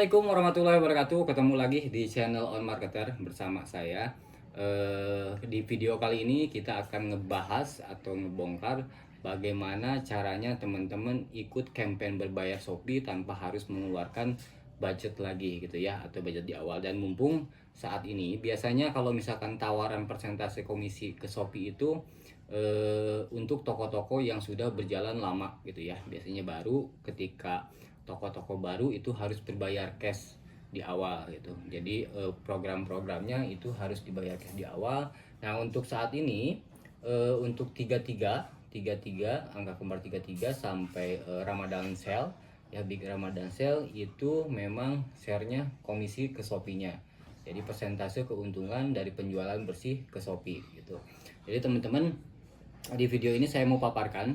Assalamualaikum warahmatullahi wabarakatuh. Ketemu lagi di channel On Marketer bersama saya. Di video kali ini kita akan ngebahas atau ngebongkar bagaimana caranya teman-teman ikut campaign berbayar Shopee tanpa harus mengeluarkan budget lagi gitu ya, atau budget di awal. Dan mumpung saat ini biasanya kalau misalkan tawaran persentase komisi ke Shopee itu untuk toko-toko yang sudah berjalan lama gitu ya, biasanya baru ketika toko-toko baru itu harus berbayar cash di awal gitu. Jadi program-programnya itu harus dibayar cash di awal. Nah, untuk saat ini untuk 33 angka kembar 33 sampai Ramadan Sale ya, Big Ramadan Sale itu memang share-nya komisi ke Shopee-nya. Jadi persentase keuntungan dari penjualan bersih ke Shopee gitu. Jadi teman-teman, di video ini saya mau paparkan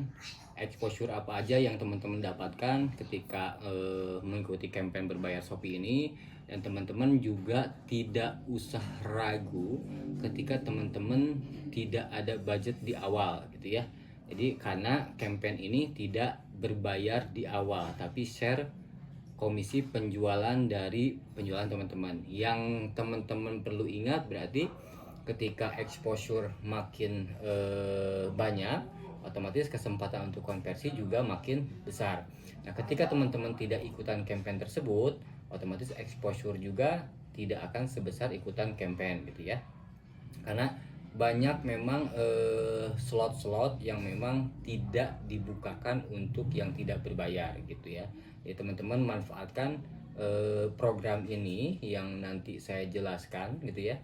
exposure apa aja yang teman-teman dapatkan ketika mengikuti campaign berbayar Shopee ini, dan teman-teman juga tidak usah ragu ketika teman-teman tidak ada budget di awal gitu ya. Jadi karena campaign ini tidak berbayar di awal tapi share komisi penjualan dari penjualan teman-teman. Yang teman-teman perlu ingat berarti ketika exposure makin banyak, otomatis kesempatan untuk konversi juga makin besar. Nah, ketika teman-teman tidak ikutan campaign tersebut, otomatis exposure juga tidak akan sebesar ikutan campaign gitu ya. Karena banyak memang slot-slot yang memang tidak dibukakan untuk yang tidak berbayar gitu ya. Jadi teman-teman manfaatkan program ini yang nanti saya jelaskan gitu ya.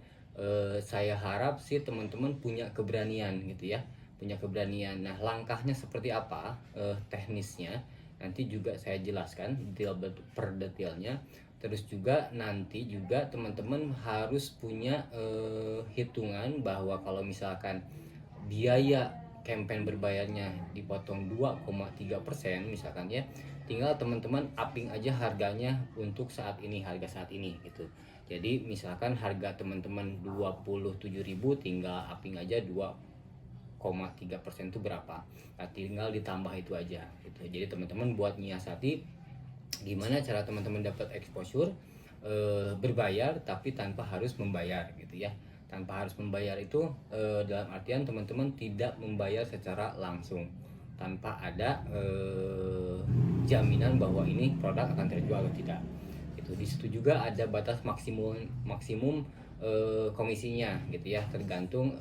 Saya harap sih teman-teman punya keberanian gitu ya, punya keberanian. Nah, langkahnya seperti apa, teknisnya nanti juga saya jelaskan detail per detailnya. Terus juga nanti juga teman-teman harus punya hitungan bahwa kalau misalkan biaya campaign berbayarnya dipotong 2,3% misalkan ya, tinggal teman-teman upping aja harganya untuk saat ini, harga saat ini gitu. Jadi misalkan harga teman-teman 27.000, tinggal upping aja 2,3% itu berapa. Nah, tinggal ditambah itu aja gitu. Jadi teman-teman buat nyiasati gimana cara teman-teman dapat exposure berbayar tapi tanpa harus membayar gitu ya. Tanpa harus membayar itu dalam artian teman-teman tidak membayar secara langsung tanpa ada jaminan bahwa ini produk akan terjual atau tidak. Itu di situ juga ada batas maksimum komisinya gitu ya, tergantung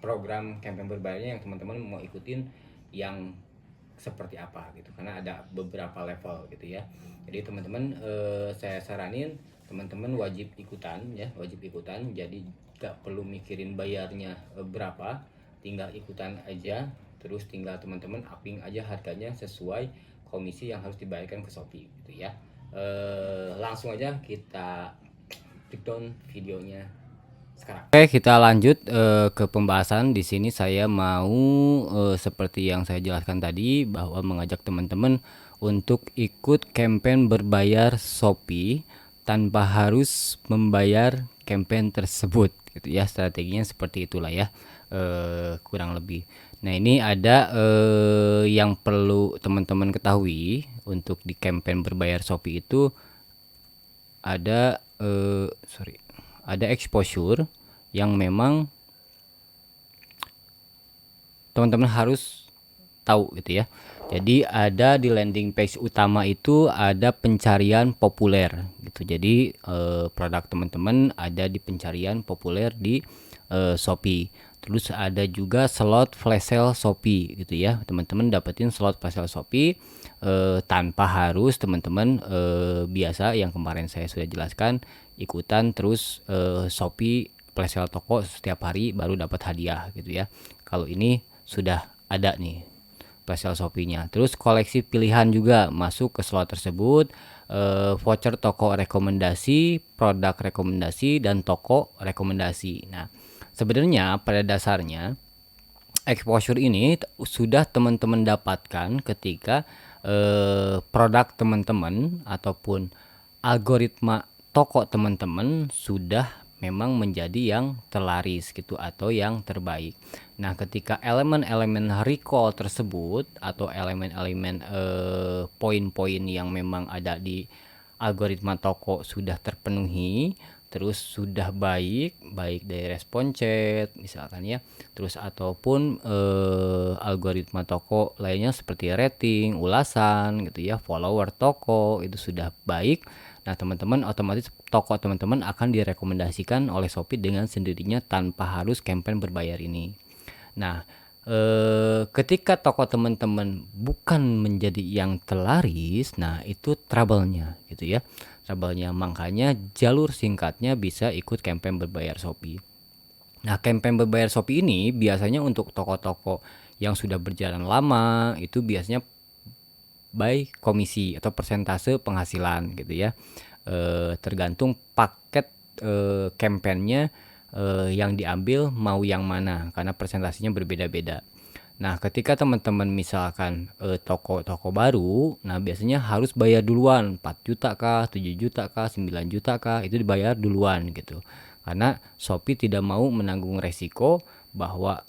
program campaign berbayarnya yang teman-teman mau ikutin yang seperti apa gitu, karena ada beberapa level gitu ya. Jadi teman-teman, saya saranin teman-teman wajib ikutan ya, wajib ikutan. Jadi gak perlu mikirin bayarnya berapa, tinggal ikutan aja. Terus tinggal teman-teman upping aja harganya sesuai komisi yang harus dibayarkan ke Shopee gitu ya. Langsung aja kita breakdown videonya sekarang. Oke, kita lanjut ke pembahasan. Di sini saya mau seperti yang saya jelaskan tadi, bahwa mengajak teman-teman untuk ikut campaign berbayar Shopee tanpa harus membayar campaign tersebut gitu ya. Strateginya seperti itulah ya, kurang lebih. Nah, ini ada yang perlu teman-teman ketahui. Untuk di campaign berbayar Shopee itu ada ada exposure yang memang teman-teman harus tahu gitu ya. Jadi ada di landing page utama itu ada pencarian populer gitu. Jadi produk teman-teman ada di pencarian populer di Shopee. Terus ada juga slot flash sale Shopee gitu ya. Teman-teman dapetin slot flash sale Shopee tanpa harus teman-teman biasa yang kemarin saya sudah jelaskan, ikutan terus Shopee flash sale toko setiap hari baru dapat hadiah gitu ya. Kalau ini sudah ada nih flash sale Shopee-nya. Terus koleksi pilihan juga masuk ke slot tersebut. Voucher toko rekomendasi, produk rekomendasi, dan toko rekomendasi. Nah, sebenarnya pada dasarnya exposure ini sudah teman-teman dapatkan ketika produk teman-teman ataupun algoritma toko teman-teman sudah memang menjadi yang terlaris gitu atau yang terbaik. Nah, ketika elemen-elemen recall tersebut atau elemen-elemen poin-poin yang memang ada di algoritma toko sudah terpenuhi, terus sudah baik dari respon chat misalkan ya, terus ataupun algoritma toko lainnya seperti rating, ulasan gitu ya, follower toko itu sudah baik. Nah teman-teman otomatis toko teman-teman akan direkomendasikan oleh Shopee dengan sendirinya tanpa harus campaign berbayar ini. Nah ketika toko teman-teman bukan menjadi yang terlaris, nah itu trouble-nya gitu ya, trouble-nya. Makanya jalur singkatnya bisa ikut campaign berbayar Shopee. Nah campaign berbayar Shopee ini biasanya untuk toko-toko yang sudah berjalan lama itu biasanya by komisi atau persentase penghasilan gitu ya, tergantung paket campaignnya yang diambil mau yang mana karena presentasinya berbeda-beda. Nah ketika teman-teman misalkan toko-toko baru, nah biasanya harus bayar duluan 4 juta kah, 7 juta kah, 9 juta kah, itu dibayar duluan gitu, karena Shopee tidak mau menanggung resiko bahwa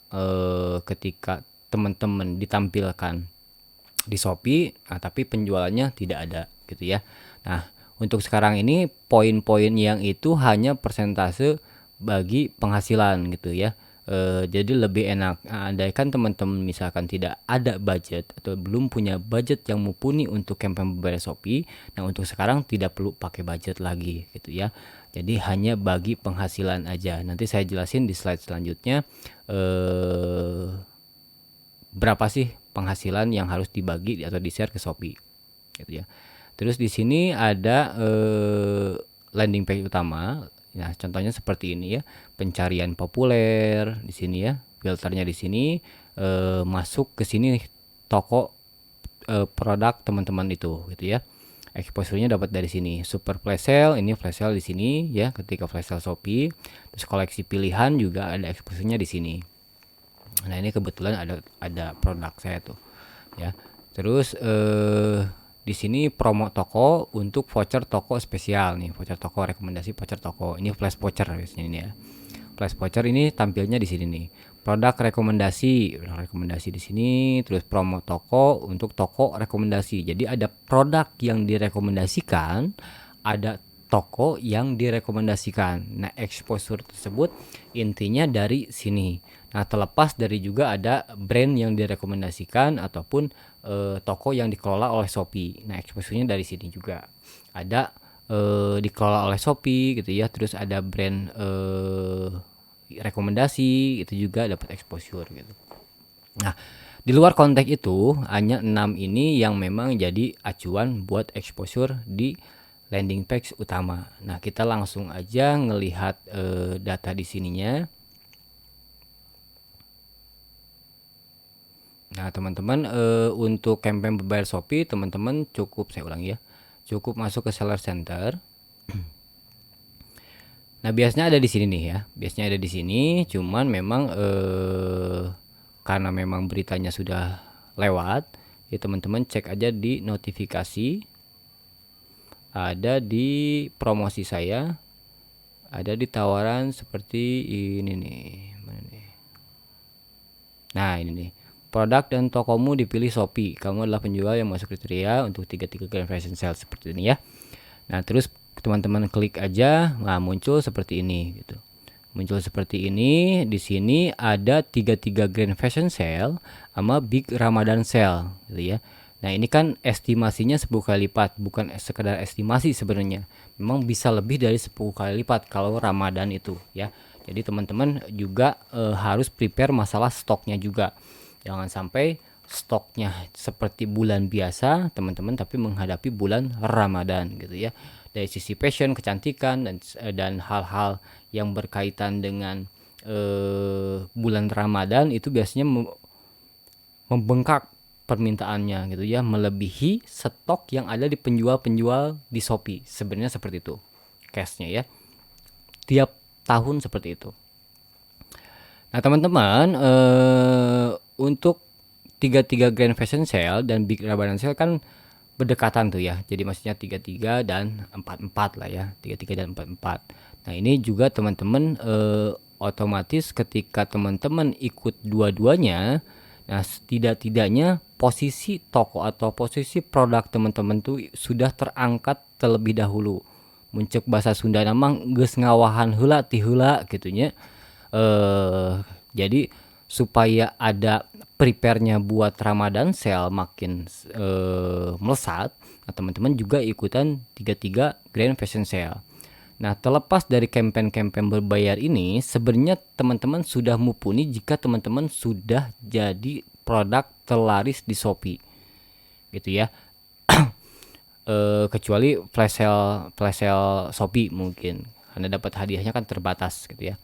ketika teman-teman ditampilkan di Shopee, nah, tapi penjualannya tidak ada gitu ya. Nah untuk sekarang ini poin-poin yang itu hanya persentase bagi penghasilan gitu ya. Jadi lebih enak andaikan teman-teman misalkan tidak ada budget atau belum punya budget yang mumpuni untuk campaign berbayar Shopee. Nah untuk sekarang tidak perlu pakai budget lagi gitu ya, jadi hanya bagi penghasilan aja. Nanti saya jelasin di slide selanjutnya berapa sih penghasilan yang harus dibagi atau di share ke Shopee gitu ya. Terus di sini ada landing page utama. Nah, contohnya seperti ini ya. Pencarian populer di sini ya. Filternya di sini, masuk ke sini toko produk teman-teman itu gitu ya. Exposure-nya dapat dari sini. Super flash sale, ini flash sale di sini ya, ketika flash sale Shopee. Terus koleksi pilihan juga ada exposure-nya di sini. Nah, ini kebetulan ada produk saya tuh ya. Terus di sini promo toko untuk voucher toko spesial nih, voucher toko, rekomendasi voucher toko. Ini flash voucher biasanya ini ya. Flash voucher ini tampilnya di sini nih. Produk rekomendasi di sini, terus promo toko untuk toko rekomendasi. Jadi ada produk yang direkomendasikan, ada toko yang direkomendasikan. Nah, exposure tersebut intinya dari sini. Nah, terlepas dari juga ada brand yang direkomendasikan ataupun toko yang dikelola oleh Shopee. Nah, exposure-nya dari sini juga. Ada dikelola oleh Shopee gitu ya. Terus ada brand rekomendasi, itu juga dapat exposure gitu. Nah, di luar konteks itu hanya 6 ini yang memang jadi acuan buat exposure di landing page utama. Nah, kita langsung aja ngelihat data di sininya. Nah teman-teman, untuk campaign berbayar Shopee teman-teman cukup, saya ulangi ya, cukup masuk ke seller center. Nah biasanya ada di sini nih ya, biasanya ada di sini, cuman memang karena memang beritanya sudah lewat ya, teman-teman cek aja di notifikasi, ada di promosi saya, ada di tawaran seperti ini nih. Nah ini nih, produk dan tokomu dipilih Shopee. Kamu adalah penjual yang masuk kriteria untuk 33 grand fashion sale, seperti ini ya. Nah, terus teman-teman klik aja, nah muncul seperti ini gitu. Muncul seperti ini. Di sini ada 33 grand fashion sale sama big Ramadan sale gitu ya. Nah, ini kan estimasinya 10 kali lipat, bukan sekedar estimasi sebenarnya. Memang bisa lebih dari 10 kali lipat kalau Ramadan itu ya. Jadi teman-teman juga harus prepare masalah stoknya juga. Jangan sampai stoknya seperti bulan biasa teman-teman, tapi menghadapi bulan Ramadan gitu ya. Dari sisi fashion, kecantikan dan hal-hal yang berkaitan dengan bulan Ramadan itu biasanya membengkak permintaannya gitu ya, melebihi stok yang ada di penjual-penjual di Shopee. Sebenarnya seperti itu case-nya ya. Tiap tahun seperti itu. Nah teman-teman, untuk 33 grand fashion sale dan big Ramadan sale kan berdekatan tuh ya. Jadi maksudnya 33 dan 44 lah ya. 33 dan 44. Nah ini juga teman-teman otomatis ketika teman-teman ikut dua-duanya, nah tidak-tidaknya posisi toko atau posisi produk teman-teman tuh sudah terangkat terlebih dahulu. Muncul bahasa Sunda namang geus ngawahan heula ti heula gitu nya. Jadi supaya ada prepare-nya buat Ramadan sale makin melesat, nah teman-teman juga ikutan 33 Grand Fashion Sale. Nah, terlepas dari campaign-campaign berbayar ini, sebenarnya teman-teman sudah mumpuni jika teman-teman sudah jadi produk terlaris di Shopee. Gitu ya. Kecuali flash sale Shopee mungkin. Karena dapat hadiahnya kan terbatas gitu ya.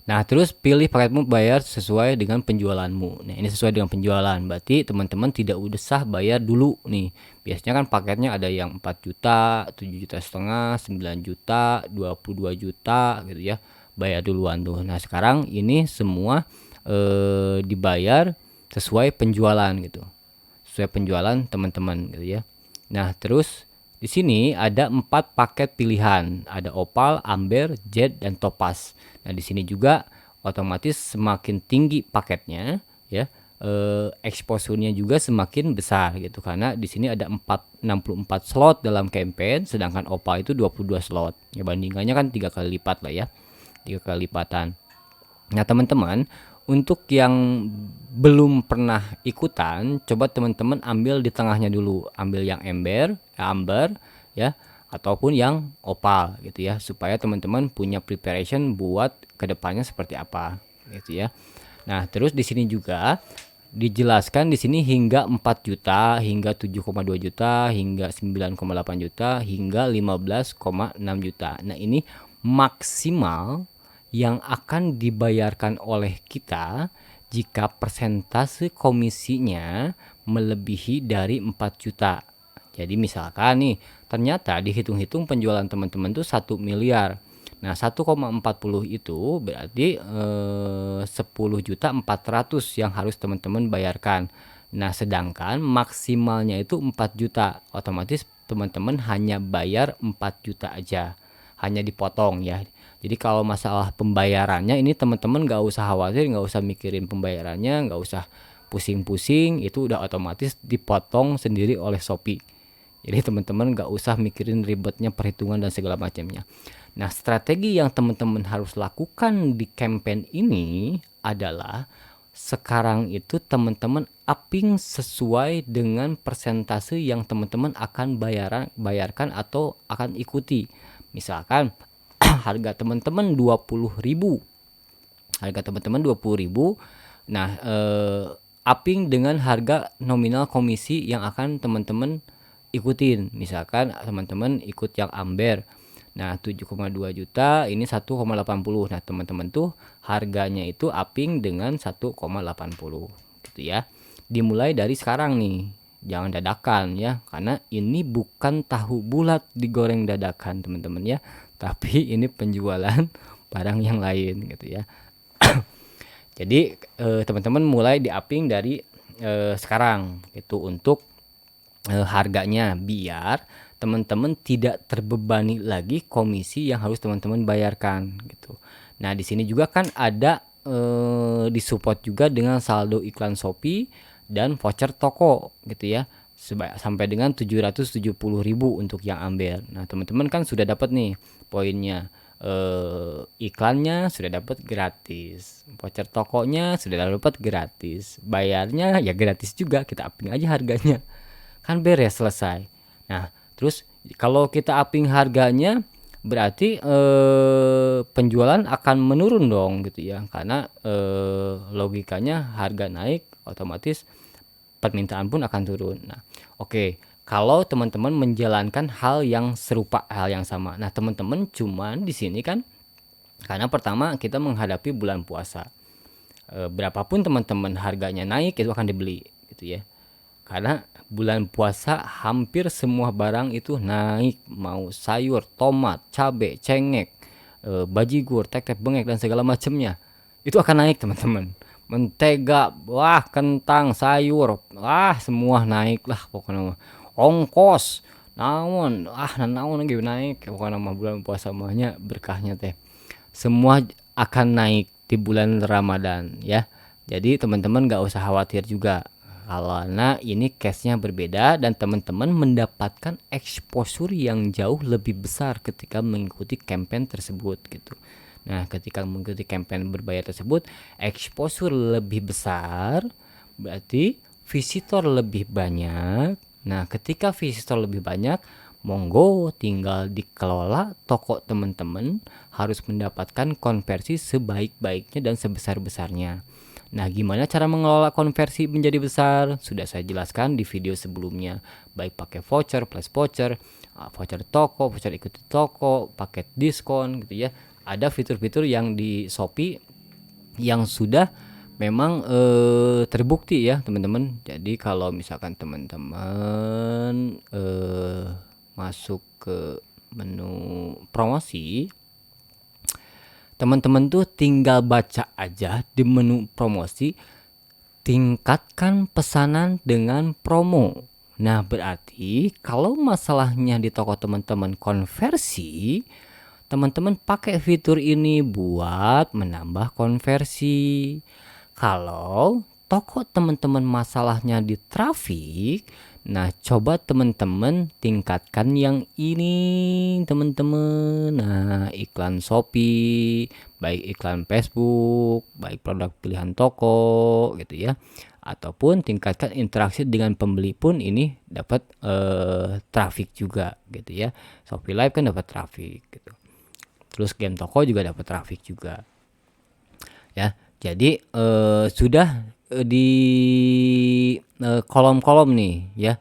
Nah, terus pilih paketmu bayar sesuai dengan penjualanmu. Nah, ini sesuai dengan penjualan. Berarti teman-teman tidak usah bayar dulu nih. Biasanya kan paketnya ada yang 4 juta, 7 juta setengah, 9 juta, 22 juta gitu ya. Bayar duluan tuh. Nah, sekarang ini semua dibayar sesuai penjualan gitu. Sesuai penjualan teman-teman gitu ya. Nah, terus di sini ada 4 paket pilihan, ada opal, amber, jet, dan topaz. Nah, di sini juga otomatis semakin tinggi paketnya, ya, exposure-nya juga semakin besar gitu. Karena di sini ada 64 slot dalam campaign, sedangkan opal itu 22 slot. Ya, bandingannya kan 3 kali lipat lah ya, 3 kali lipatan. Nah, teman-teman, untuk yang belum pernah ikutan, coba teman-teman ambil di tengahnya dulu, ambil yang amber ya, ataupun yang opal gitu ya, supaya teman-teman punya preparation buat kedepannya seperti apa gitu ya. Nah, terus di sini juga dijelaskan di sini hingga 4 juta, hingga 7,2 juta, hingga 9,8 juta, hingga 15,6 juta. Nah, ini maksimal yang akan dibayarkan oleh kita jika persentase komisinya melebihi dari 4 juta. Jadi misalkan nih, ternyata dihitung-hitung penjualan teman-teman tuh 1 miliar. Nah, 1,40 itu berarti 10 juta 400 yang harus teman-teman bayarkan. Nah, sedangkan maksimalnya itu 4 juta. Otomatis teman-teman hanya bayar 4 juta aja. Hanya dipotong ya. Jadi kalau masalah pembayarannya ini teman-teman gak usah khawatir, gak usah mikirin pembayarannya, gak usah pusing-pusing, itu udah otomatis dipotong sendiri oleh Shopee. Jadi teman-teman gak usah mikirin ribetnya perhitungan dan segala macamnya. Nah, strategi yang teman-teman harus lakukan di campaign ini adalah sekarang itu teman-teman upping sesuai dengan persentase yang teman-teman akan bayarkan atau akan ikuti. Misalkan harga teman-teman 20.000. Harga teman-teman 20.000. Nah, upping dengan harga nominal komisi yang akan teman-teman ikutin. Misalkan teman-teman ikut yang amber. Nah, 7,2 juta ini 1,80. Nah, teman-teman tuh harganya itu upping dengan 1,80 gitu ya. Dimulai dari sekarang nih. Jangan dadakan ya, karena ini bukan tahu bulat digoreng dadakan, teman-teman ya. Tapi ini penjualan barang yang lain gitu ya. Jadi teman-teman mulai di-upping dari sekarang itu untuk harganya, biar teman-teman tidak terbebani lagi komisi yang harus teman-teman bayarkan gitu. Nah, di sini juga kan ada disupport juga dengan saldo iklan Shopee dan voucher toko gitu ya, sampai dengan 770.000 untuk yang amber. Nah, teman-teman kan sudah dapat nih poinnya, iklannya sudah dapat gratis, voucher tokonya sudah dapat gratis, bayarnya ya gratis juga, kita upping aja harganya, kan beres, selesai. Nah, terus kalau kita upping harganya berarti penjualan akan menurun dong gitu ya, karena logikanya harga naik otomatis permintaan pun akan turun. Nah, oke. Kalau teman-teman menjalankan hal yang serupa, hal yang sama. Nah, teman-teman cuman di sini kan karena pertama kita menghadapi bulan puasa. Berapapun teman-teman harganya naik itu akan dibeli gitu ya. Karena bulan puasa hampir semua barang itu naik, mau sayur, tomat, cabai, cengek, bajigur, tek-tek, bengek dan segala macamnya. Itu akan naik, teman-teman. Mentega, wah, kentang, sayur, wah, semua naik lah pokoknya. Ongkos, naon lagi naik pokoknya mah bulan puasa mahnya berkahnya teh. Semua akan naik di bulan Ramadan ya. Jadi teman-teman gak usah khawatir juga karena ini case-nya berbeda dan teman-teman mendapatkan exposure yang jauh lebih besar ketika mengikuti campaign tersebut gitu. Nah, ketika mengikuti campaign berbayar tersebut, exposure lebih besar, berarti visitor lebih banyak. Nah, ketika visitor lebih banyak, monggo tinggal dikelola toko teman-teman harus mendapatkan konversi sebaik-baiknya dan sebesar-besarnya. Nah, gimana cara mengelola konversi menjadi besar? Sudah saya jelaskan di video sebelumnya, baik pakai voucher, plus voucher, voucher toko, voucher ikuti toko, paket diskon gitu ya. Ada fitur-fitur yang di Shopee yang sudah memang terbukti ya teman-teman. Jadi kalau misalkan teman-teman masuk ke menu promosi, teman-teman tuh tinggal baca aja di menu promosi, tingkatkan pesanan dengan promo. Nah, berarti kalau masalahnya di toko teman-teman konversi, teman-teman pakai fitur ini buat menambah konversi. Kalau toko teman-teman masalahnya di traffic, nah coba teman-teman tingkatkan yang ini teman-teman. Nah, iklan Shopee, baik iklan Facebook, baik produk pilihan toko gitu ya. Ataupun tingkatkan interaksi dengan pembeli pun ini dapat traffic juga gitu ya. Shopee Live kan dapat traffic gitu. Terus game toko juga dapat traffic juga ya. Jadi sudah di kolom-kolom nih ya,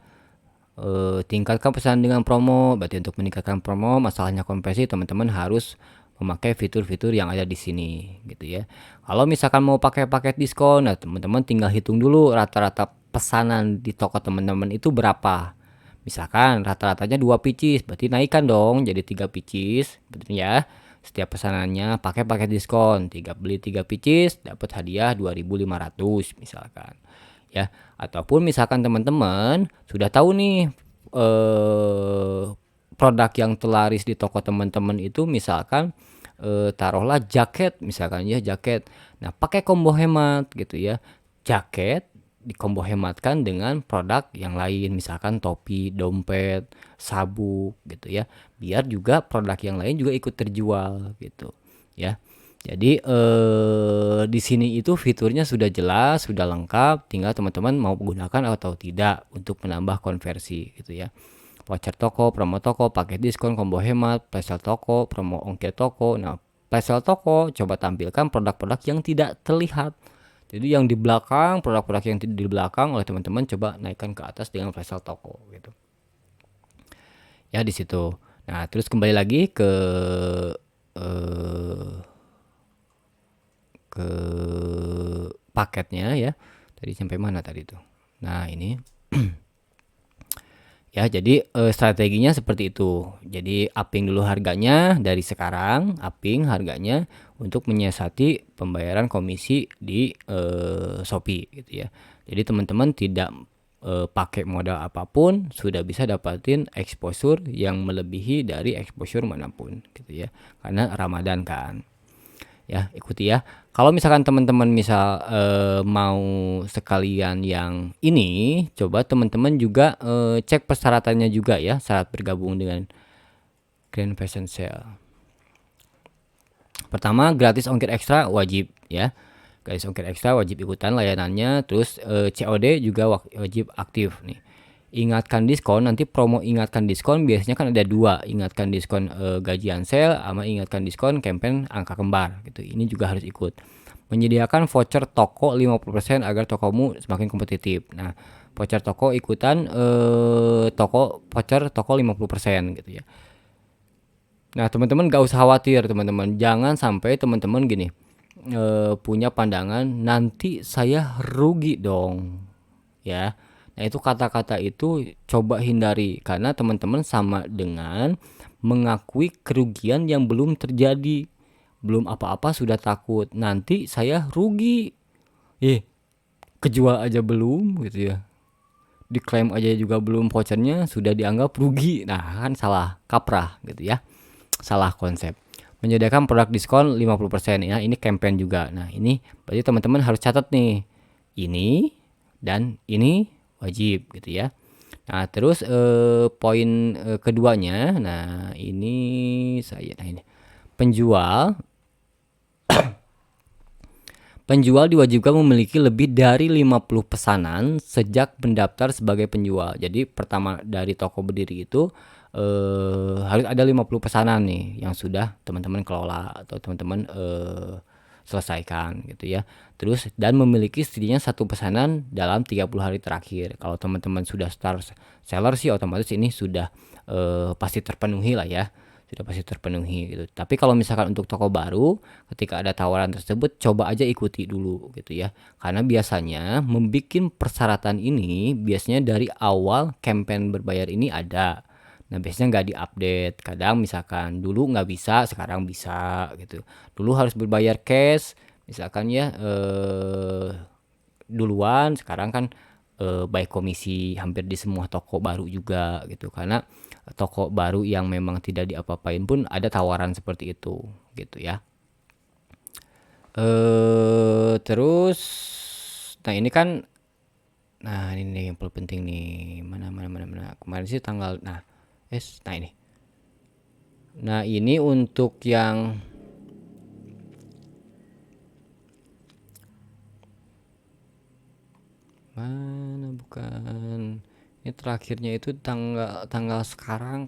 tingkatkan pesanan dengan promo. Berarti untuk meningkatkan promo, masalahnya konversi, teman-teman harus memakai fitur-fitur yang ada di sini gitu ya. Kalau misalkan mau pakai paket diskon, nah teman-teman tinggal hitung dulu rata-rata pesanan di toko teman-teman itu berapa. Misalkan rata-ratanya 2 pieces, berarti naikkan dong jadi 3 pieces, betul ya. Setiap pesanannya pakai paket diskon, beli 3 pieces dapat hadiah 2.500 misalkan. Ya, ataupun misalkan teman-teman sudah tahu nih produk yang terlaris di toko teman-teman itu misalkan taruhlah jaket misalkan ya, jaket. Nah, pakai combo hemat gitu ya. Jaket di combo hematkan dengan produk yang lain, misalkan topi, dompet, sabuk gitu ya, biar juga produk yang lain juga ikut terjual gitu ya. Jadi di sini itu fiturnya sudah jelas, sudah lengkap, tinggal teman-teman mau menggunakan atau tidak untuk menambah konversi gitu ya. Voucher toko, promo toko, paket diskon, combo hemat, flash sale toko, promo ongkir toko. Nah, flash sale toko coba tampilkan produk-produk yang tidak terlihat. Jadi yang di belakang, produk-produk yang di belakang oleh teman-teman coba naikkan ke atas dengan flash sale toko gitu. Ya di situ. Nah, terus kembali lagi ke paketnya ya. Tadi sampai mana tadi tuh? Nah, ini ya, jadi strateginya seperti itu. Jadi upping dulu harganya dari sekarang, upping harganya untuk menyiasati pembayaran komisi di Shopee gitu ya. Jadi teman-teman tidak pakai modal apapun sudah bisa dapatin exposure yang melebihi dari exposure manapun gitu ya. Karena Ramadan kan. Ya, ikuti ya. Kalau misalkan teman-teman misal mau sekalian yang ini, coba teman-teman juga cek persyaratannya juga ya, syarat bergabung dengan Grand Fashion Sale. Pertama, gratis ongkir ekstra wajib ya. Gratis ongkir ekstra wajib ikutan layanannya. Terus COD juga wajib aktif nih. Ingatkan diskon, nanti promo ingatkan diskon biasanya kan ada 2, ingatkan diskon gajian sale sama ingatkan diskon campaign angka kembar gitu. Ini juga harus ikut. Menyediakan voucher toko 50% agar tokomu semakin kompetitif. Nah, voucher toko ikutan voucher toko 50% gitu ya. Nah, teman-teman gak usah khawatir teman-teman. Jangan sampai teman-teman gini punya pandangan nanti saya rugi dong ya. Nah, itu kata-kata itu coba hindari karena teman-teman sama dengan mengakui kerugian yang belum terjadi. Belum apa-apa sudah takut nanti saya rugi. Kejual aja belum gitu ya. Diklaim aja juga belum vouchernya sudah dianggap rugi. Nah, kan salah kaprah gitu ya. Salah konsep. Menyediakan produk diskon 50% ya, ini campaign juga. Nah, ini berarti teman-teman harus catat nih. Ini dan ini wajib gitu ya. Nah, terus poin keduanya, nah ini penjual diwajibkan memiliki lebih dari 50 pesanan sejak mendaftar sebagai penjual. Jadi pertama dari toko berdiri itu harus ada 50 pesanan nih yang sudah teman-teman kelola atau teman-teman selesaikan gitu ya. Terus dan memiliki setidaknya satu pesanan dalam 30 hari terakhir. Kalau teman-teman sudah star seller sih otomatis ini sudah pasti terpenuhi lah ya. Sudah pasti terpenuhi gitu. Tapi kalau misalkan untuk toko baru, ketika ada tawaran tersebut coba aja ikuti dulu gitu ya. Karena biasanya membuat persyaratan ini biasanya dari awal campaign berbayar ini ada. Nah, biasanya nggak diupdate. Kadang misalkan dulu nggak bisa, sekarang bisa gitu. Dulu harus berbayar cash, misalkan ya duluan, sekarang kan by komisi hampir di semua toko baru juga gitu. Karena toko baru yang memang tidak diapa-apain pun ada tawaran seperti itu gitu ya. Terus nah ini kan, nah ini nih yang paling penting nih, mana kemarin sih tanggal, nah ini, nah ini untuk yang mana, bukan ini terakhirnya itu tanggal sekarang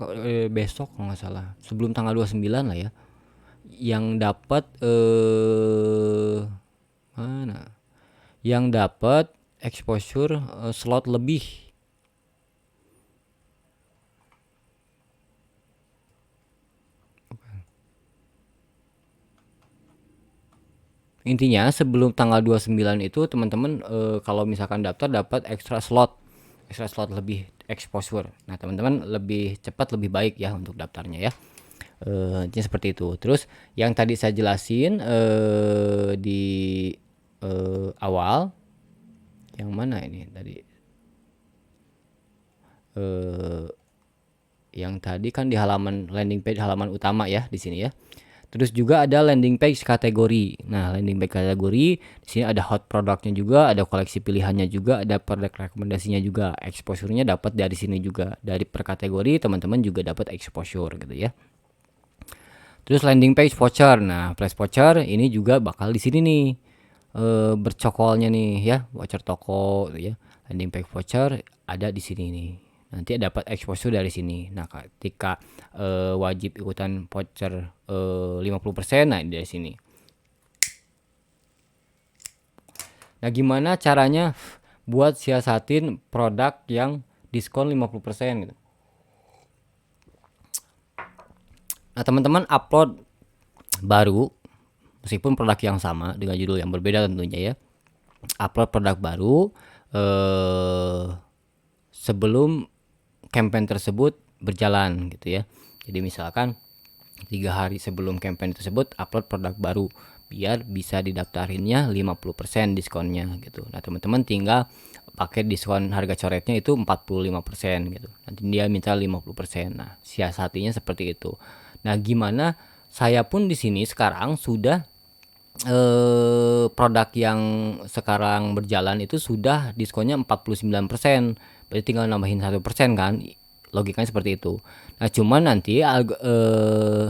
besok kalau nggak salah, sebelum tanggal 29 lah ya, yang dapat mana yang dapat exposure slot lebih. Intinya sebelum tanggal 29 itu teman-teman kalau misalkan daftar dapat extra slot lebih exposure. Nah, teman-teman lebih cepat lebih baik ya untuk daftarnya ya. Jadi seperti itu. Terus yang tadi saya jelasin di awal, yang mana ini tadi? Yang tadi kan di halaman landing page, halaman utama ya di sini ya. Terus juga ada landing page kategori. Nah, landing page kategori di sini ada hot produknya juga, ada koleksi pilihannya juga, ada produk rekomendasinya juga. Exposure-nya dapat dari sini juga. Dari per kategori teman-teman juga dapat exposure gitu ya. Terus landing page voucher. Nah, flash voucher ini juga bakal di sini nih. Bercokolnya nih ya, voucher toko gitu ya. Landing page voucher ada di sini nih. Nanti dapat exposure dari sini. Nah, ketika wajib ikutan voucher 50%, nah dari sini. Nah, gimana caranya buat siasatin produk yang diskon 50% gitu. Nah, teman-teman upload baru meskipun produk yang sama dengan judul yang berbeda tentunya ya. Upload produk baru sebelum campaign tersebut berjalan gitu ya. Jadi misalkan 3 hari sebelum campaign tersebut upload produk baru biar bisa didaftarinnya 50% diskonnya gitu. Nah, teman-teman tinggal pakai diskon harga coretnya itu 45% gitu. Nanti dia minta 50%. Nah, siasatinya seperti itu. Nah, gimana saya pun di sini sekarang sudah produk yang sekarang berjalan itu sudah diskonnya 49%. Berarti tinggal nambahin 1% kan. Logikanya seperti itu. Nah, cuman nanti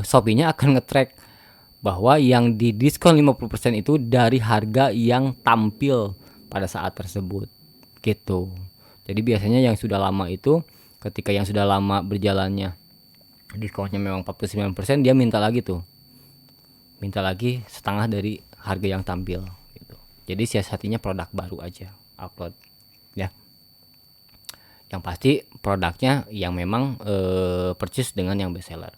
Shopee-nya akan nge-track bahwa yang di diskon 50% itu dari harga yang tampil pada saat tersebut gitu. Jadi biasanya yang sudah lama itu, ketika yang sudah lama berjalannya diskonnya memang 49%, dia minta lagi setengah dari harga yang tampil gitu. Jadi siasatinya produk baru aja upload ya. Yang pasti produknya yang memang purchase dengan yang best seller.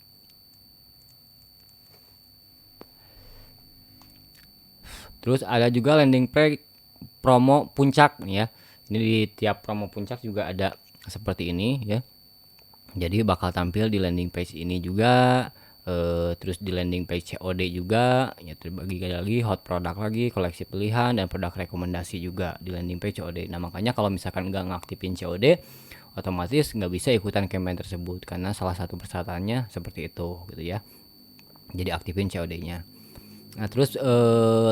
Terus ada juga landing page promo puncak ya. Ini di tiap promo puncak juga ada seperti ini ya. Jadi bakal tampil di landing page ini juga. Terus di landing page COD juga ya, terbagi lagi hot produk lagi, koleksi pilihan, dan produk rekomendasi juga di landing page COD. Nah, makanya kalau misalkan nggak ngaktifin COD, otomatis nggak bisa ikutan campaign tersebut karena salah satu persyaratannya seperti itu gitu ya. Jadi aktifin COD-nya. Nah, terus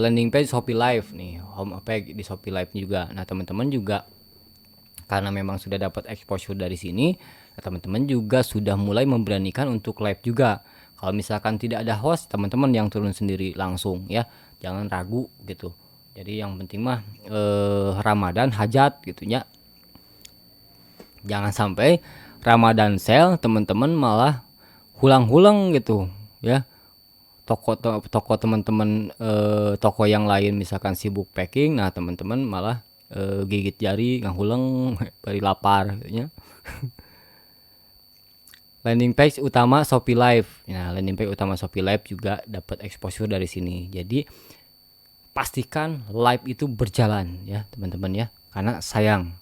landing page Shopee Live nih, home page di Shopee Live juga. Nah, teman-teman juga Karena memang sudah dapat exposure dari sini, teman-teman juga sudah mulai memberanikan untuk live juga. Kalau misalkan tidak ada host, teman-teman yang turun sendiri langsung ya, jangan ragu gitu. Jadi yang penting mah Ramadan hajat gitu ya. Jangan sampai Ramadan sale teman-teman malah hulang-hulang gitu ya. Toko teman-teman toko yang lain misalkan sibuk packing, nah teman-teman malah gigit jari ngahuleng bari lapar gitu ya. Landing page utama Shopee Live. Nah, landing page utama Shopee Live juga dapat exposure dari sini. Jadi pastikan live itu berjalan ya, teman-teman ya. Karena sayang.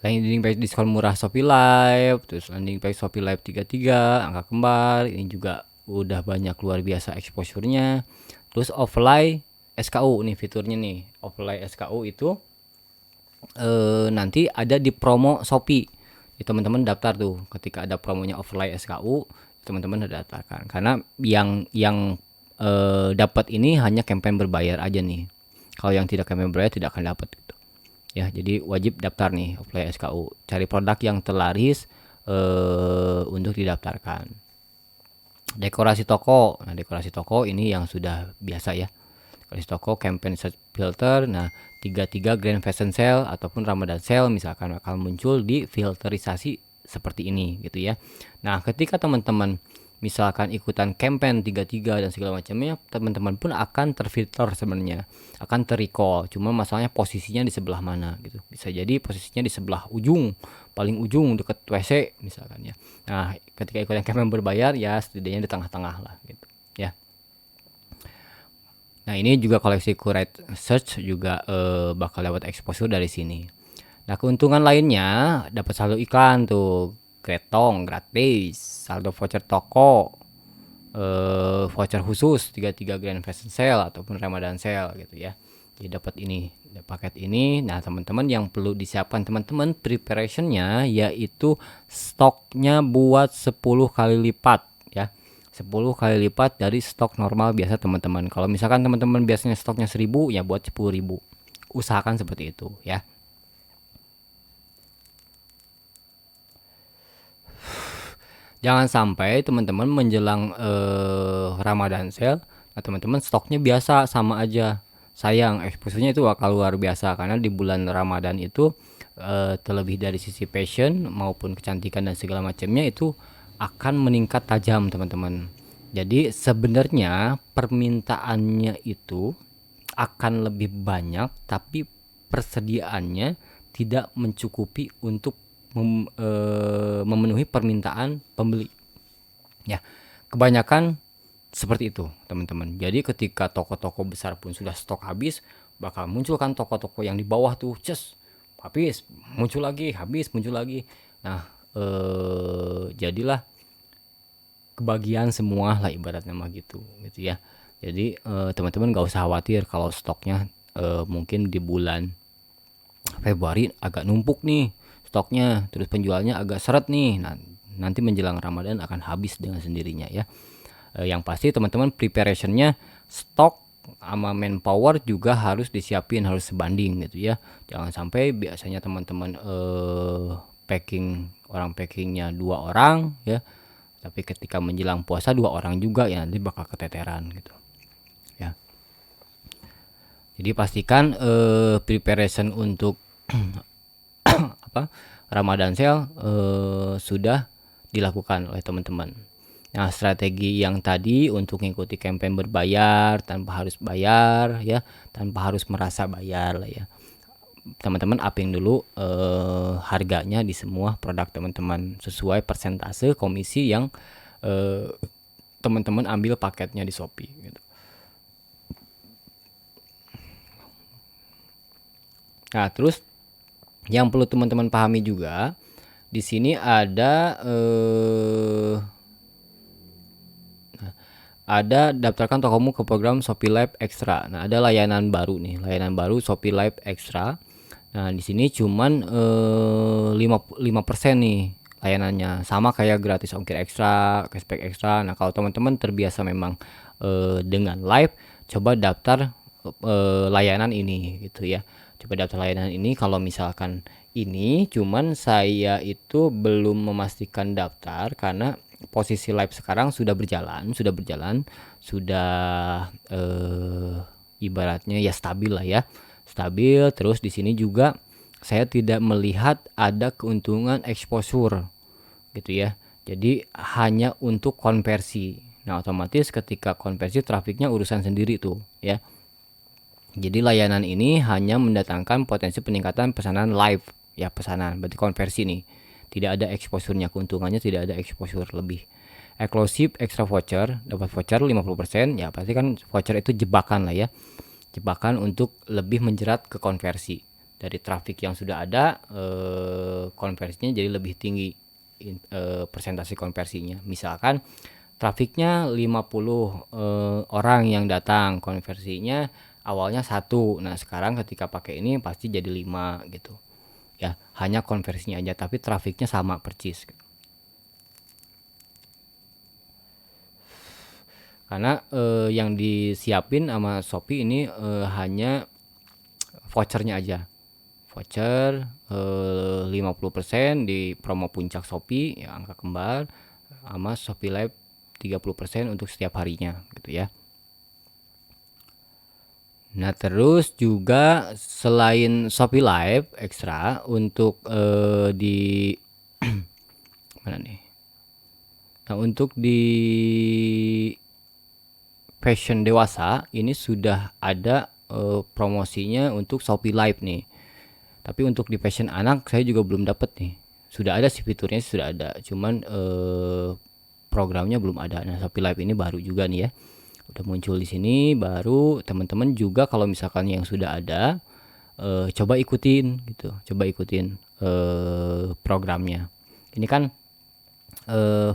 Landing page diskon murah Shopee Live, terus landing page Shopee Live 33, angka kembar, ini juga udah banyak luar biasa exposure-nya. Terus offline SKU nih fiturnya nih. Offline SKU itu nanti ada di promo Shopee. Teman-teman daftar tuh ketika ada promonya offline SKU, teman-teman daftarkan. Karena yang dapat ini hanya campaign berbayar aja nih. Kalau yang tidak campaign berbayar tidak akan dapat gitu. Ya, jadi wajib daftar nih offline SKU. Cari produk yang terlaris untuk didaftarkan. Dekorasi toko. Nah, dekorasi toko ini yang sudah biasa ya. Dekorasi toko campaign search filter. Nah, 33 Grand Fashion Sale ataupun Ramadan Sale misalkan akan muncul di filterisasi seperti ini gitu ya. Nah, ketika teman-teman misalkan ikutan campaign 33 dan segala macamnya, teman-teman pun akan terfilter sebenarnya, akan terrecall. Cuma masalahnya posisinya di sebelah mana gitu. Bisa jadi posisinya di sebelah ujung, paling ujung deket WC misalkan ya. Nah, ketika ikutan campaign berbayar ya setidaknya di tengah-tengah lah gitu ya. Nah, ini juga koleksi Curate Search juga bakal dapat exposure dari sini. Nah, keuntungan lainnya dapat saldo iklan tuh, Gretong gratis, saldo voucher toko, voucher khusus 33 Grand Fashion Sale ataupun Ramadan Sale gitu ya. Jadi dapat ini, paket ini. Nah, teman-teman yang perlu disiapkan teman-teman preparationnya yaitu stoknya buat 10 kali lipat ya. 10 kali lipat dari stok normal biasa teman-teman. Kalau misalkan teman-teman biasanya stoknya 1000 ya buat 10.000. Usahakan seperti itu ya. Jangan sampai teman-teman menjelang Ramadan sale, nah teman-teman stoknya biasa sama aja. Sayang, exposure-nya itu bakal luar biasa karena di bulan Ramadan itu terlebih dari sisi fashion maupun kecantikan dan segala macamnya itu akan meningkat tajam, teman-teman. Jadi sebenarnya permintaannya itu akan lebih banyak, tapi persediaannya tidak mencukupi untuk memenuhi permintaan pembeli ya. Kebanyakan seperti itu teman-teman. Jadi ketika toko-toko besar pun sudah stok habis, bakal muncul kan toko-toko yang di bawah tuh habis, muncul lagi, habis, muncul lagi. Nah, jadilah kebagian semua lah ibaratnya mah gitu ya. Jadi teman-teman gak usah khawatir kalau stoknya mungkin di bulan Februari agak numpuk nih stoknya, terus penjualnya agak seret nih. Nah, nanti menjelang Ramadan akan habis dengan sendirinya ya. Yang pasti teman-teman preparationnya stok sama manpower juga harus disiapin, harus sebanding gitu ya. Jangan sampai biasanya teman-teman orang packingnya 2 orang ya, tapi ketika menjelang puasa 2 orang juga ya, nanti bakal keteteran gitu ya. Jadi pastikan preparation untuk Ramadan sale sudah dilakukan oleh teman-teman. Nah, strategi yang tadi untuk mengikuti campaign berbayar tanpa harus bayar ya, tanpa harus merasa bayar lah ya. Teman-teman upping dulu harganya di semua produk teman-teman sesuai persentase komisi yang teman-teman ambil paketnya di Shopee gitu. Nah, terus yang perlu teman-teman pahami juga di sini ada daftarkan tokomu ke program Shopee Live Extra. Nah, ada layanan baru nih, layanan baru Shopee Live Extra. Nah, di sini cuman 5% nih layanannya, sama kayak gratis ongkir ekstra, cashback ekstra. Nah, kalau teman-teman terbiasa memang dengan live, coba daftar layanan ini gitu ya. Coba daftar layanan ini. Kalau misalkan ini cuman saya itu belum memastikan daftar karena posisi live sekarang sudah berjalan, sudah ibaratnya ya stabil lah ya, stabil. Terus di sini juga saya tidak melihat ada keuntungan exposure gitu ya. Jadi hanya untuk konversi. Nah, otomatis ketika konversi trafiknya urusan sendiri tuh ya. Jadi layanan ini hanya mendatangkan potensi peningkatan pesanan live ya, pesanan berarti konversi nih. Tidak ada exposure-nya, keuntungannya tidak ada exposure lebih. Eksklusif extra voucher, dapat voucher 50%, ya pasti kan voucher itu jebakan lah ya. Jebakan untuk lebih menjerat ke konversi. Dari trafik yang sudah ada, konversinya jadi lebih tinggi persentase konversinya. Misalkan trafiknya 50 orang yang datang, konversinya awalnya 1. Nah, sekarang ketika pakai ini pasti jadi 5 gitu. Ya, hanya konversinya aja tapi trafiknya sama persis. Karena yang disiapin sama Shopee ini hanya vouchernya aja. Voucher 50% di promo puncak Shopee ya, angka kembar, sama Shopee Live 30% untuk setiap harinya gitu ya. Nah, terus juga selain Shopee Live Extra untuk di mana nih? Nah, untuk di fashion dewasa ini sudah ada promosinya untuk Shopee Live nih. Tapi untuk di fashion anak saya juga belum dapat nih. Sudah ada sih fiturnya, sudah ada. Cuman programnya belum ada. Nah, Shopee Live ini baru juga nih ya. Udah muncul di sini baru. Teman-teman juga kalau misalkan yang sudah ada coba ikutin gitu, coba ikutin programnya. Ini kan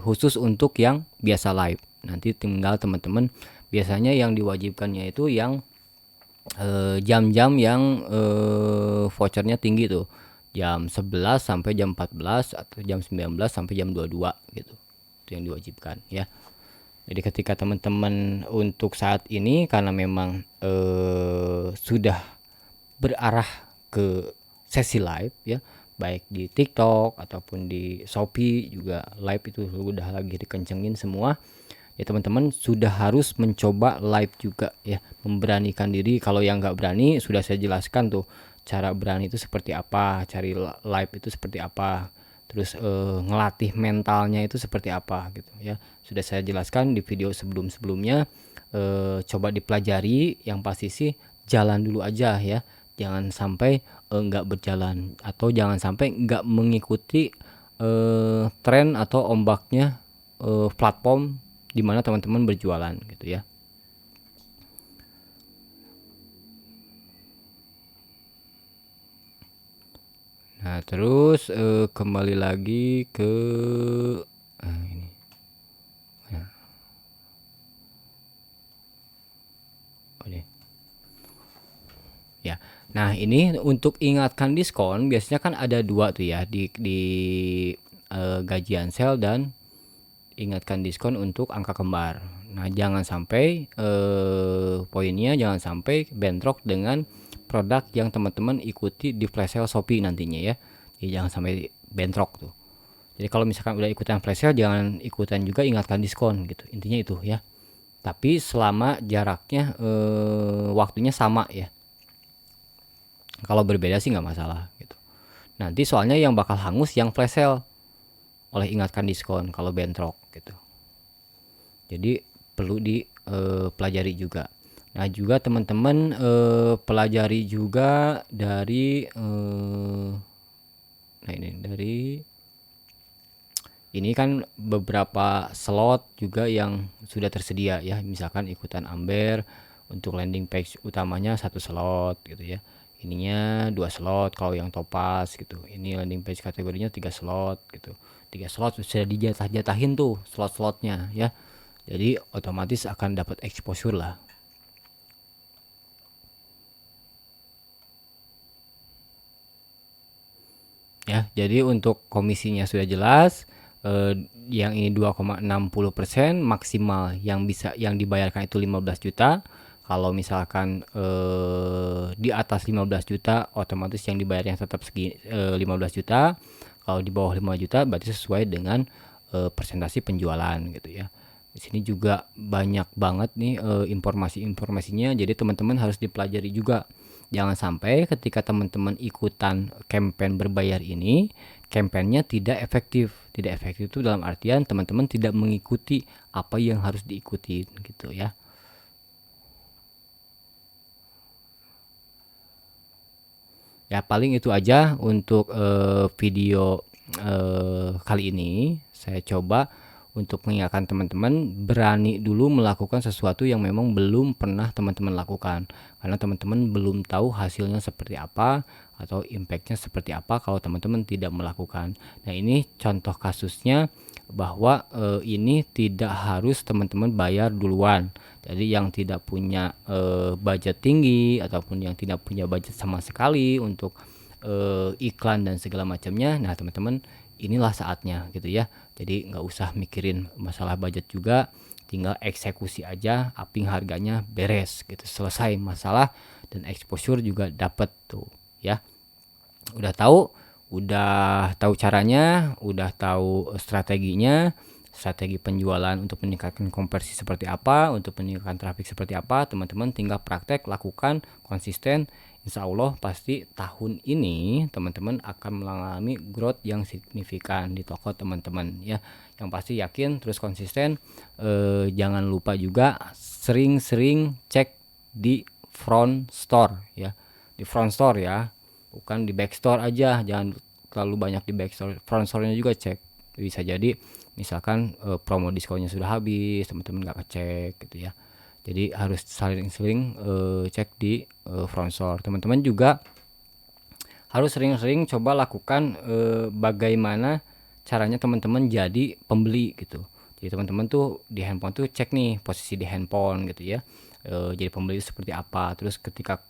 khusus untuk yang biasa live. Nanti tinggal teman-teman, biasanya yang diwajibkannya itu yang jam-jam yang vouchernya tinggi tuh, jam 11 sampai jam 14 atau jam 19 sampai jam 22 gitu, itu yang diwajibkan ya. Jadi ketika teman-teman untuk saat ini karena memang sudah berarah ke sesi live ya, baik di TikTok ataupun di Shopee juga live itu udah lagi dikencengin semua ya, teman-teman sudah harus mencoba live juga ya, memberanikan diri. Kalau yang nggak berani sudah saya jelaskan tuh cara berani itu seperti apa, cari live itu seperti apa, terus ngelatih mentalnya itu seperti apa gitu ya, sudah saya jelaskan di video sebelum-sebelumnya. Coba dipelajari, yang pasti sih jalan dulu aja ya, jangan sampai nggak berjalan atau jangan sampai nggak mengikuti tren atau ombaknya platform di mana teman-teman berjualan gitu ya. Nah, terus kembali lagi ke ini. Nah. Oh, deh. Ya. Nah, ini untuk ingatkan diskon biasanya kan ada 2 tuh ya, di gajian sale dan ingatkan diskon untuk angka kembar. Nah, jangan sampai poinnya jangan sampai bentrok dengan produk yang teman-teman ikuti di flash sale Shopee nantinya ya. Jadi jangan sampai bentrok tuh. Jadi kalau misalkan udah ikutan flash sale, jangan ikutan juga ingatkan diskon gitu. Intinya itu ya. Tapi selama jaraknya waktunya sama ya. Kalau berbeda sih nggak masalah gitu. Nanti soalnya yang bakal hangus yang flash sale oleh ingatkan diskon kalau bentrok gitu. Jadi perlu dipelajari juga. Nah, juga teman-teman pelajari juga dari nah ini kan beberapa slot juga yang sudah tersedia ya. Misalkan ikutan Amber untuk landing page utamanya 1 slot gitu ya. Ininya 2 slot kalau yang Topaz gitu. Ini landing page kategorinya 3 slot gitu. 3 slot sudah dijatah-jatahin tuh slot-slotnya ya. Jadi otomatis akan dapat exposure lah. Ya, jadi untuk komisinya sudah jelas. Yang ini 2,60% maksimal yang bisa yang dibayarkan itu 15 juta. Kalau misalkan di atas 15 juta otomatis yang dibayarnya tetap 15 juta. Kalau di bawah 5 juta berarti sesuai dengan presentasi penjualan gitu ya. Di sini juga banyak banget nih informasi-informasinya, jadi teman-teman harus dipelajari juga. Jangan sampai ketika teman-teman ikutan campaign berbayar ini, campaignnya tidak efektif. Tidak efektif itu dalam artian teman-teman tidak mengikuti apa yang harus diikuti gitu ya. Ya paling itu aja untuk video kali ini. Saya coba untuk mengingatkan teman-teman berani dulu melakukan sesuatu yang memang belum pernah teman-teman lakukan, karena teman-teman belum tahu hasilnya seperti apa atau impactnya seperti apa kalau teman-teman tidak melakukan. Nah ini contoh kasusnya bahwa ini tidak harus teman-teman bayar duluan. Jadi yang tidak punya budget tinggi ataupun yang tidak punya budget sama sekali untuk iklan dan segala macamnya, nah teman-teman inilah saatnya gitu ya. Jadi nggak usah mikirin masalah budget juga, tinggal eksekusi aja, upping harganya beres gitu, selesai masalah, dan exposure juga dapat tuh ya. Udah tahu caranya, udah tahu strateginya, strategi penjualan untuk meningkatkan konversi seperti apa, untuk meningkatkan traffic seperti apa, teman-teman tinggal praktek, lakukan konsisten. Insya Allah pasti tahun ini teman-teman akan mengalami growth yang signifikan di toko teman-teman ya. Yang pasti yakin terus konsisten. Jangan lupa juga sering-sering cek di front store ya, di front store ya, bukan di back store aja. Jangan terlalu banyak di back store, front store-nya juga cek. Bisa jadi misalkan promo diskonnya sudah habis, teman-teman nggak ngecek gitu ya. Jadi harus sering-sering cek di front store. Teman-teman juga harus sering-sering coba lakukan bagaimana caranya teman-teman jadi pembeli gitu. Jadi teman-teman tuh di handphone tuh cek nih posisi di handphone gitu ya. Jadi pembeli seperti apa. Terus ketika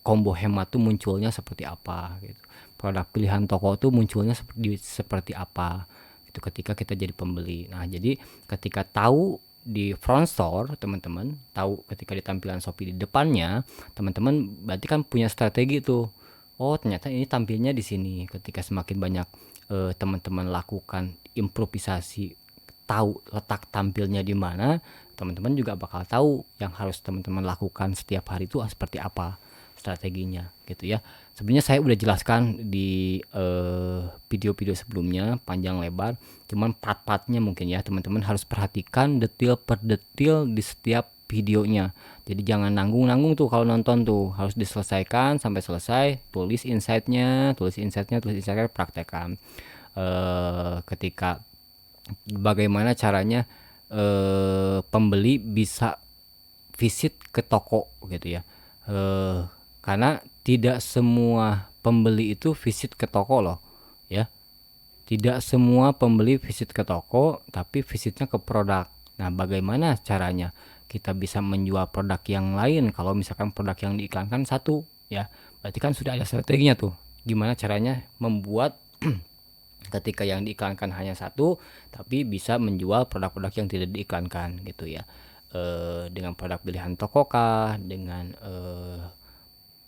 combo hemat tuh munculnya seperti apa gitu. Produk pilihan toko tuh munculnya seperti apa gitu ketika kita jadi pembeli. Nah jadi ketika tahu di front store, teman-teman tahu ketika di tampilan Shopee di depannya, teman-teman berarti kan punya strategi tuh. Oh ternyata ini tampilnya di sini. Ketika semakin banyak teman-teman lakukan improvisasi, tahu letak tampilnya di mana, teman-teman juga bakal tahu yang harus teman-teman lakukan setiap hari itu seperti apa strateginya gitu ya. Sebenarnya saya udah jelaskan di video-video sebelumnya panjang lebar, cuman part-partnya mungkin ya teman-teman harus perhatikan detail per detail di setiap videonya. Jadi jangan nanggung-nanggung tuh kalau nonton tuh, harus diselesaikan sampai selesai, tulis insight-nya, praktekkan. Ketika bagaimana caranya pembeli bisa visit ke toko gitu ya. Karena tidak semua pembeli itu visit ke toko loh ya. Tidak semua pembeli visit ke toko, tapi visitnya ke produk. Nah bagaimana caranya kita bisa menjual produk yang lain kalau misalkan produk yang diiklankan satu ya, berarti kan sudah ada strateginya tuh gimana caranya membuat ketika yang diiklankan hanya satu tapi bisa menjual produk-produk yang tidak diiklankan gitu ya. Dengan produk pilihan toko kah, dengan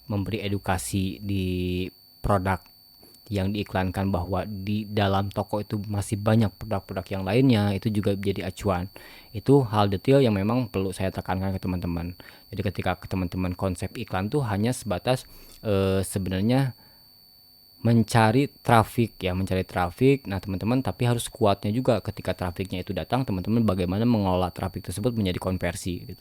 memberi edukasi di produk yang diiklankan bahwa di dalam toko itu masih banyak produk-produk yang lainnya, itu juga jadi acuan. Itu hal detail yang memang perlu saya tekankan ke teman-teman. Jadi ketika teman-teman konsep iklan tuh hanya sebatas sebenarnya mencari traffic ya, mencari traffic. Nah teman-teman tapi harus kuatnya juga ketika trafficnya itu datang, teman-teman bagaimana mengelola traffic tersebut menjadi konversi gitu.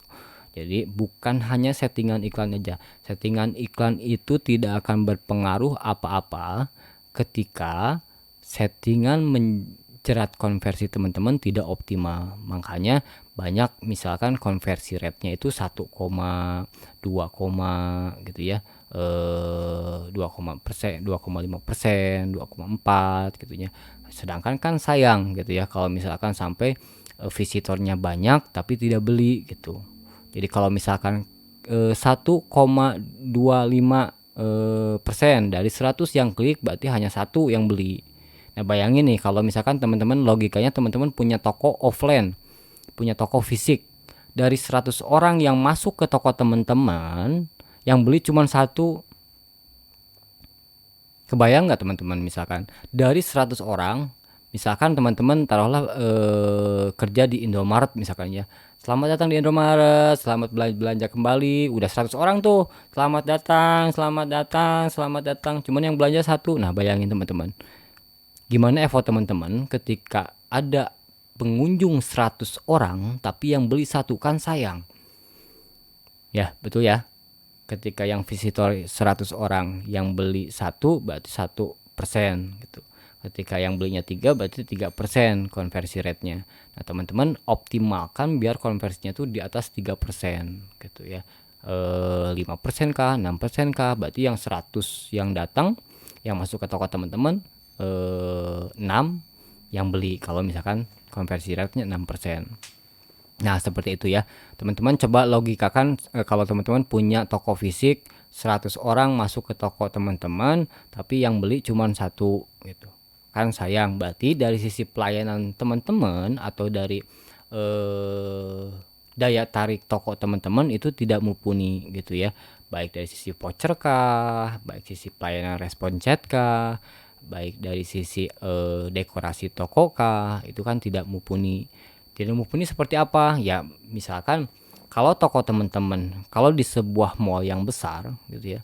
Jadi bukan hanya settingan iklan aja. Settingan iklan itu tidak akan berpengaruh apa-apa ketika settingan menjerat konversi teman-teman tidak optimal. Makanya banyak misalkan konversi rate-nya itu 1,2, gitu ya. 2,5%, 2,4 gitu ya. Sedangkan kan sayang gitu ya kalau misalkan sampai visitornya banyak tapi tidak beli gitu. Jadi kalau misalkan 1,25% dari 100 yang klik berarti hanya satu yang beli. Nah bayangin nih kalau misalkan teman-teman logikanya teman-teman punya toko offline, punya toko fisik. dari 100 orang yang masuk ke toko teman-teman, yang beli cuma satu. Kebayang nggak teman-teman, misalkan dari 100 orang, misalkan teman-teman taruhlah kerja di Indomaret misalkan ya. Selamat datang di Indomaret, selamat belanja kembali. Udah 100 orang tuh, selamat datang, selamat datang, selamat datang. Cuman yang belanja satu. Nah, bayangin teman-teman, gimana effort teman-teman ketika ada pengunjung 100 orang tapi yang beli satu, kan sayang. Ya, betul ya. Ketika yang visitor 100 orang yang beli satu, berarti 1% gitu. Ketika yang belinya 3, berarti 3% konversi rate-nya. Nah, teman-teman optimalkan biar konversinya tuh di atas 3% gitu ya. 5% kah, 6% kah, berarti yang 100 yang datang, yang masuk ke toko teman-teman, 6 yang beli, kalau misalkan konversi rate-nya 6%. Nah, seperti itu ya. Teman-teman coba logikakan, kalau teman-teman punya toko fisik, 100 orang masuk ke toko teman-teman, tapi yang beli cuma satu gitu. Kan sayang. Berarti dari sisi pelayanan teman-teman atau dari daya tarik toko teman-teman itu tidak mumpuni gitu ya. Baik dari sisi voucher kah, baik sisi pelayanan respon chat kah, baik dari sisi dekorasi toko kah, itu kan tidak mumpuni. Tidak mumpuni seperti apa? Ya, misalkan kalau toko teman-teman, kalau di sebuah mall yang besar gitu ya,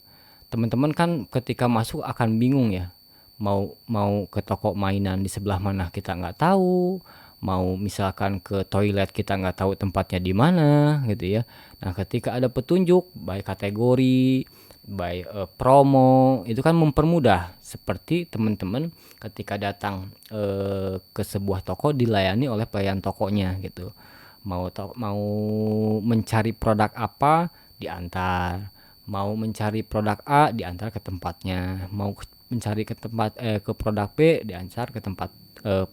teman-teman kan ketika masuk akan bingung ya. Mau ke toko mainan di sebelah mana kita nggak tahu, mau misalkan ke toilet kita nggak tahu tempatnya di mana gitu ya. Nah, ketika ada petunjuk baik kategori, baik promo, itu kan mempermudah. Seperti teman-teman ketika datang ke sebuah toko dilayani oleh pelayan tokonya gitu. Mau mencari produk apa, diantar. Mau mencari produk A, diantar ke tempatnya. Mau mencari ke produk B, diantar ke tempat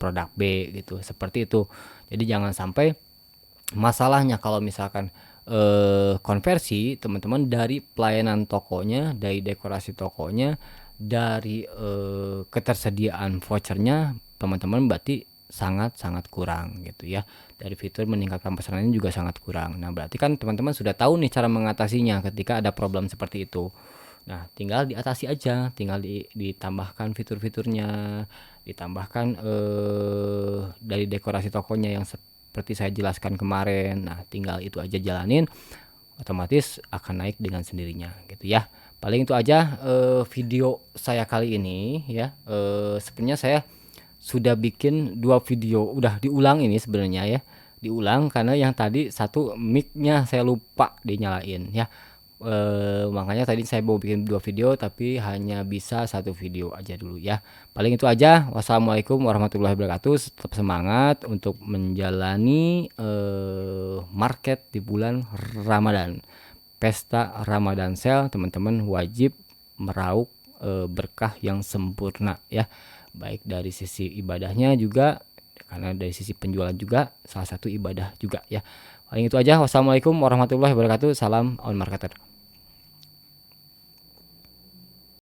produk B gitu. Seperti itu. Jadi jangan sampai masalahnya kalau misalkan konversi teman-teman dari pelayanan tokonya, dari dekorasi tokonya, dari ketersediaan vouchernya, teman-teman berarti sangat-sangat kurang gitu ya. Dari fitur meningkatkan pesanannya juga sangat kurang. Nah, berarti kan teman-teman sudah tahu nih cara mengatasinya ketika ada problem seperti itu. Nah, tinggal diatasi aja, tinggal ditambahkan fitur-fiturnya, ditambahkan dari dekorasi tokonya yang seperti saya jelaskan kemarin. Nah, tinggal itu aja jalanin, otomatis akan naik dengan sendirinya gitu ya. Paling itu aja video saya kali ini ya. Sebenarnya saya sudah bikin 2 video, udah diulang ini sebenarnya ya. Diulang karena yang tadi satu mic-nya saya lupa dinyalain ya. Makanya tadi saya mau bikin 2 video tapi hanya bisa 1 video aja dulu ya. Paling itu aja. Wassalamualaikum warahmatullahi wabarakatuh. Tetap semangat untuk menjalani market di bulan Ramadan. Pesta Ramadan Sale, teman-teman wajib meraup berkah yang sempurna ya. Baik dari sisi ibadahnya juga, karena dari sisi penjualan juga salah satu ibadah juga ya. Paling itu aja. Wassalamualaikum warahmatullahi wabarakatuh. Salam on marketer.